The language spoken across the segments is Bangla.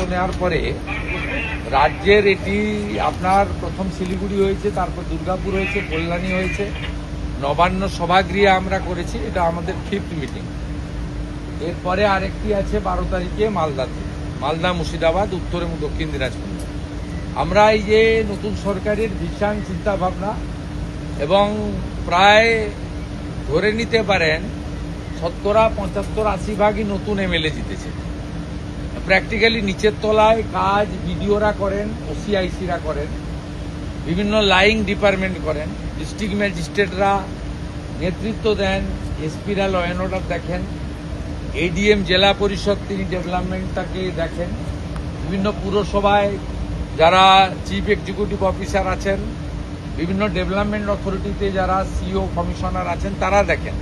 নেওয়ার পরে রাজ্যের এটি আপনার প্রথম শিলিগুড়ি হয়েছে, তারপর দুর্গাপুর হয়েছে, কল্যাণী হয়েছে, নবান্ন সভাগৃহে আমরা করেছি। এটা আমাদের 5th মিটিং। এরপরে আরেকটি আছে 12 তারিখে মালদাতে, মালদা, মুর্শিদাবাদ, উত্তর এবং দক্ষিণ দিনাজপুর। আমরা এই যে নতুন সরকারের ভিশন, চিন্তা ভাবনা এবং প্রায় ধরে নিতে পারেন 70-75-80 ভাগই নতুন এমএলএ জিতেছে। প্র্যাকটিক্যালি নিচের তলায় কাজ বিডিওরা করেন, ওসিআইসিরা করেন, বিভিন্ন লাইং ডিপার্টমেন্ট করেন, ডিস্ট্রিক্ট ম্যাজিস্ট্রেটরা নেতৃত্ব দেন, এসপিরা ল অ্যান্ড অর্ডার দেখেন, এডিএম জেলা পরিষদ তিনি ডেভেলপমেন্টটাকে দেখেন, বিভিন্ন পুরসভায় যারা চিফ এক্সিকিউটিভ অফিসার আছেন, বিভিন্ন ডেভেলপমেন্ট অথরিটিতে যারা সিও কমিশনার আছেন তারা দেখেন।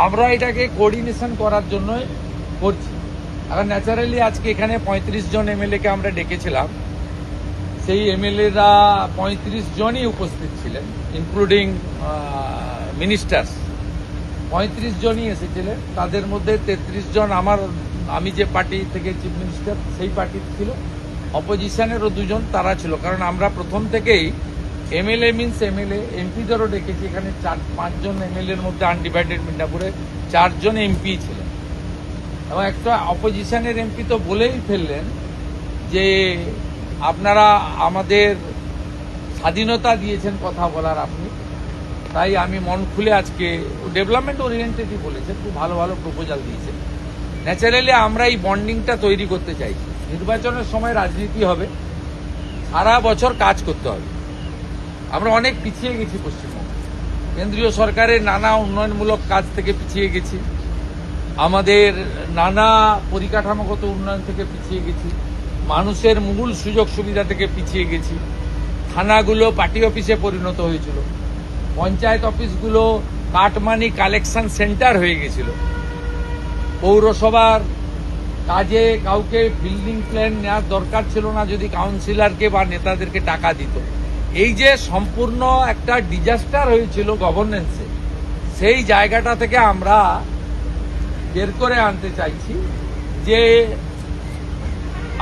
আমরা এটাকে কোঅর্ডিনেশন করার জন্যই করছি। এখন ন্যাচারালি আজকে এখানে 35 জন এমএলএকে আমরা ডেকেছিলাম। সেই এমএলএরা 35 জনই উপস্থিত ছিলেন, ইনক্লুডিং মিনিস্টার্স। 35 জনই এসেছিলেন। তাদের মধ্যে 33 জন আমি যে পার্টি থেকে চিফ মিনিস্টার সেই পার্টির ছিল, অপোজিশনেরও 2 জন তারা ছিল। কারণ আমরা প্রথম থেকেই এমএলএ মিন্স এমএলএ, এমপিদেরও ডেকেছি। এখানে 4-5 জন এমএলএর মধ্যে আনডিভাইডেড মিদনাপুরে 4 জন এমপি ছিলেন এবং একটা অপোজিশনের এমপি তো বলেই ফেললেন যে আপনারা আমাদের স্বাধীনতা দিয়েছেন কথা বলার আপনি, তাই আমি মন খুলে আজকে ডেভেলপমেন্ট ওরিয়েন্টেডই বলেছেন, খুব ভালো ভালো প্রপোজাল দিয়েছেন। ন্যাচারালি আমরা এই বন্ডিংটা তৈরি করতে চাইছি। নির্বাচনের সময় রাজনীতি হবে, সারা বছর কাজ করতে হবে। আমরা অনেক পিছিয়ে গেছি পশ্চিমবঙ্গে, কেন্দ্রীয় সরকারের নানা উন্নয়নমূলক কাজ থেকে পিছিয়ে গেছি, আমাদের নানা পরিকাঠামোগত উন্নয়ন থেকে পিছিয়ে গেছি, মানুষের মূল সুযোগ সুবিধা থেকে পিছিয়ে গেছি। থানাগুলো পার্টি অফিসে পরিণত হয়েছিল, পঞ্চায়েত অফিসগুলো কাটমানি কালেকশন সেন্টার হয়ে গেছিল, পৌরসভার কাজে কাউকে বিল্ডিং প্ল্যান নেওয়ার দরকার ছিল না যদি কাউন্সিলরকে বা নেতাদেরকে টাকা দিত। এই যে সম্পূর্ণ একটা ডিজাস্টার হয়েছিল গভর্নেন্সে, সেই জায়গাটা থেকে আমরা বের করে আনতে চাইছি যে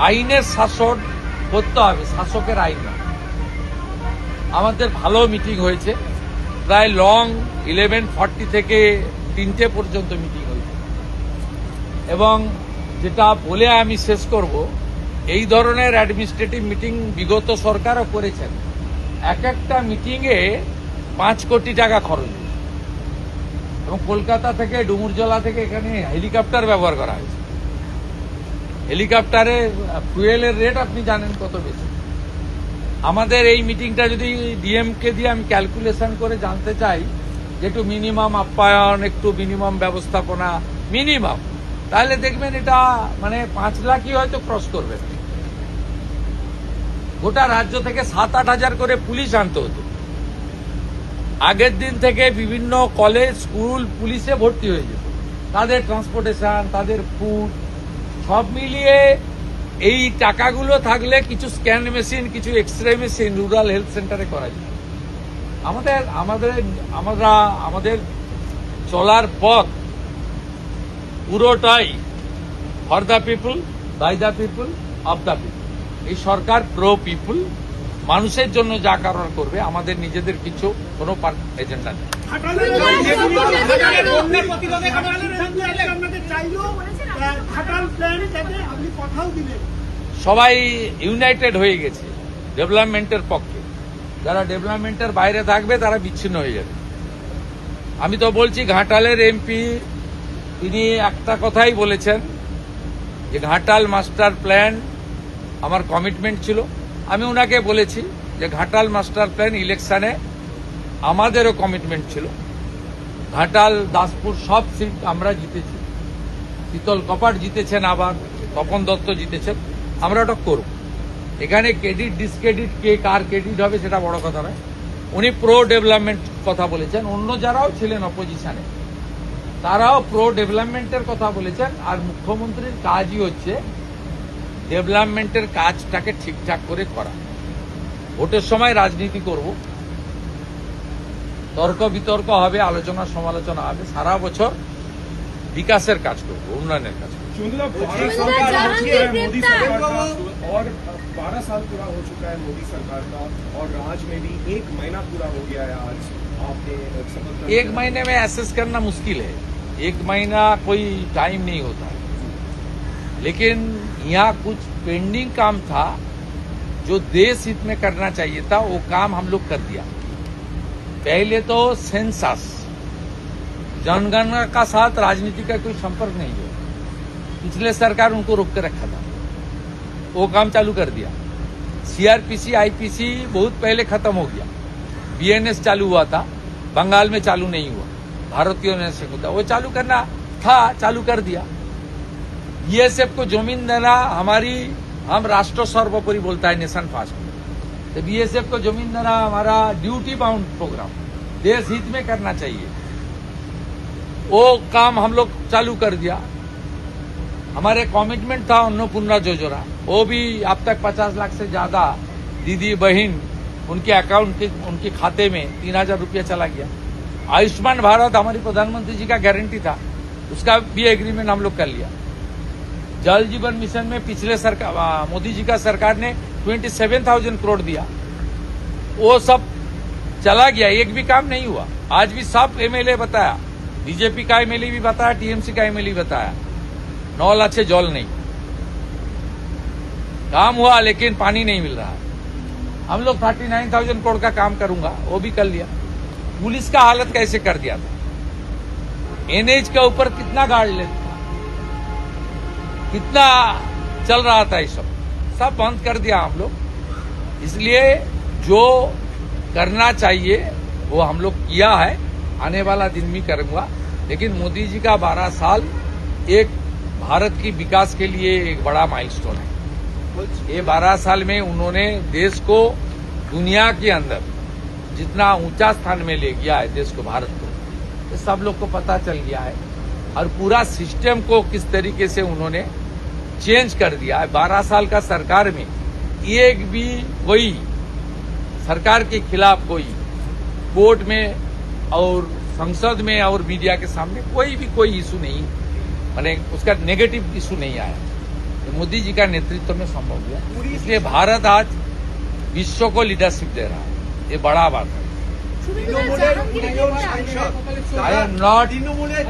আইনের শাসন করতে হবে, শাসকের আইন না। আমাদের ভালো মিটিং হয়েছে, প্রায় লং 11:40 থেকে 3টে পর্যন্ত মিটিং হয়েছে। এবং যেটা বলে আমি শেষ করব, এই ধরনের অ্যাডমিনিস্ট্রেটিভ মিটিং বিগত সরকারও করেছেন। এক একটা মিটিংয়ে 5 কোটি টাকা খরচ হয়েছে এবং কলকাতা থেকে ডুমুরজলা থেকে এখানে হেলিকপ্টার ব্যবহার করা হয়েছে। হেলিকপ্টারে ফুয়েলের রেট আপনি জানেন কত বেশি। আমাদের এই মিটিংটা যদি ডিএমকে দিয়ে আমি ক্যালকুলেশন করে জানতে চাই যে একটু মিনিমাম আপ্যায়ন, একটু মিনিমাম ব্যবস্থাপনা, মিনিমাম, তাহলে দেখবেন এটা মানে 5 লাখই হয়তো ক্রস করবে। গোটা রাজ্য থেকে 7-8 হাজার করে পুলিশ আনতে হতো। আগের দিন থেকে বিভিন্ন কলেজ, স্কুল পুলিশে ভর্তি হয়ে যেত। তাদের ট্রান্সপোর্টেশন, তাদের ফুড সব মিলিয়ে এই টাকাগুলো থাকলে কিছু স্ক্যান মেশিন, কিছু এক্সরে মেশিন রুরাল হেলথ সেন্টারে করা যায়। আমাদের চলার পথ পুরোটাই for the people, by the people, of the people. এই সরকার প্রো পিপুল, মানুষের জন্য যা কারণ করবে, আমাদের নিজেদের কিছু কোনো এজেন্ডা নেই। সবাই ইউনাইটেড হয়ে গেছে ডেভেলপমেন্টের পক্ষে। যারা ডেভেলপমেন্টের বাইরে থাকবে তারা বিচ্ছিন্ন হয়ে যাবে। আমি তো বলছি, ঘাটালের এমপি তিনি একটা কথাই বলেছেন যে ঘাটাল মাস্টার প্ল্যান আমার কমিটমেন্ট ছিল। আমি ওনাকে বলেছি যে ঘাটাল মাস্টার প্ল্যান ইলেকশনে আমাদেরও কমিটমেন্ট ছিল। ঘাটাল, দাসপুর সব সিট আমরা জিতেছি। শীতল কপাট জিতেছেন, আবার তপন দত্ত জিতেছেন। আমরা ওটা করব। এখানে ক্রেডিট ডিসক্রেডিট কে কার ক্রেডিট হবে সেটা বড় কথা নয়। উনি প্রো ডেভেলপমেন্ট কথা বলেছেন, অন্য যারাও ছিলেন অপোজিশনে তারাও প্রো ডেভেলপমেন্টের কথা বলেছেন। আর মুখ্যমন্ত্রীর কাজই হচ্ছে ডেভেলপমেন্টের কাজটাকে ঠিকঠাক করে করা। ভোটের সময় রাজনীতি করব, তর্ক বিতর্ক হবে, আলোচনা সমালোচনা হবে, সারা বছর বিকাশের কাজ করব, উন্নয়নের কাজ করব। शुभेंदुदा, 12 शुभेंदुदा, साल पूरा हो जहांगीर चुका है मोदी गिरफ्तार। सरकार का, और 12 साल पूरा हो चुका है मोदी सरकार का, और राज में भी 1 महीना पूरा हो गया है आज। आपने शपथ, एक महीने में एसेस करना मुश्किल है, 1 महीना कोई टाइम नहीं होता है, लेकिन यहाँ कुछ पेंडिंग काम था जो देश हित में करना चाहिए था, वो काम हम लोग कर दिया। पहले तो सेंसस, जनगणना का साथ राजनीति का कोई संपर्क नहीं है, पिछले सरकार उनको रोक के रखा था, वो काम चालू कर दिया। सीआरपीसी आईपीसी बहुत पहले खत्म हो गया, बीएनएस चालू हुआ था, बंगाल में चालू नहीं हुआ, भारतीयों ने से होता वो चालू करना था, चालू कर दिया। बीएसएफ को जमीन देना हमारी, हम राष्ट्र सर्वोपरि बोलता है नेशन फास्ट, तो बीएसएफ को जमीन देना हमारा ड्यूटी बाउंड प्रोग्राम, देश हित में करना चाहिए, वो काम हम लोग चालू कर दिया। हमारे कमिटमेंट था अन्नपूर्णा योजना, वो भी अब तक 50 लाख से ज्यादा दीदी बहन उनके अकाउंट के उनके खाते में 3000 रुपया चला गया। आयुष्मान भारत हमारी प्रधानमंत्री जी का गारंटी था, उसका भी एग्रीमेंट हम लोग कर लिया। जल जीवन मिशन में पिछले सरकार मोदी जी का सरकार ने 27,000 करोड़ दिया, वो सब चला गया, एक भी काम नहीं हुआ। आज भी सब एमएलए बताया, बीजेपी का एमएलए भी बताया, टीएमसी का एमएलए भी बताया, नल अच्छे जल नहीं, काम हुआ लेकिन पानी नहीं मिल रहा है। हम लोग 39,000 करोड़ का काम करूंगा, वो भी कर लिया। पुलिस का हालत कैसे कर दिया था, एनएच के ऊपर कितना गार्ड लेता था, कितना चल रहा था, ये सब बंद कर दिया हम लोग। इसलिए जो करना चाहिए वो हम लोग किया है, आने वाला दिन भी करूंगा। लेकिन मोदी जी का 12 साल एक भारत की विकास के लिए एक बड़ा माइलस्टोन है। ये 12 साल में उन्होंने देश को दुनिया के अंदर जितना ऊंचा स्थान में ले गया है, देश को, भारत को, ये सब लोग को पता चल गया है। और पूरा सिस्टम को किस तरीके से उन्होंने चेंज कर दिया है। 12 साल का सरकार में एक भी कोई सरकार के खिलाफ कोई कोर्ट में और संसद में और मीडिया के सामने कोई इशू नहीं, माने उसका नेगेटिव इशू नहीं आया। तो मोदी जी का नेतृत्व में संभव हुआ, इसलिए भारत आज विश्व को लीडरशिप दे रहा है, ये बड़ा बात है।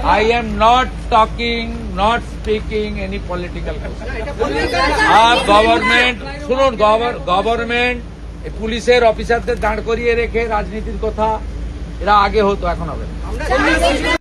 I am not talking, not speaking any political question. आप গভর্নমেন্ট পুলিশের অফিসারদের দাঁড় করিয়ে রেখে রাজনীতির কথা এরা আগে হতো, এখন হবে না।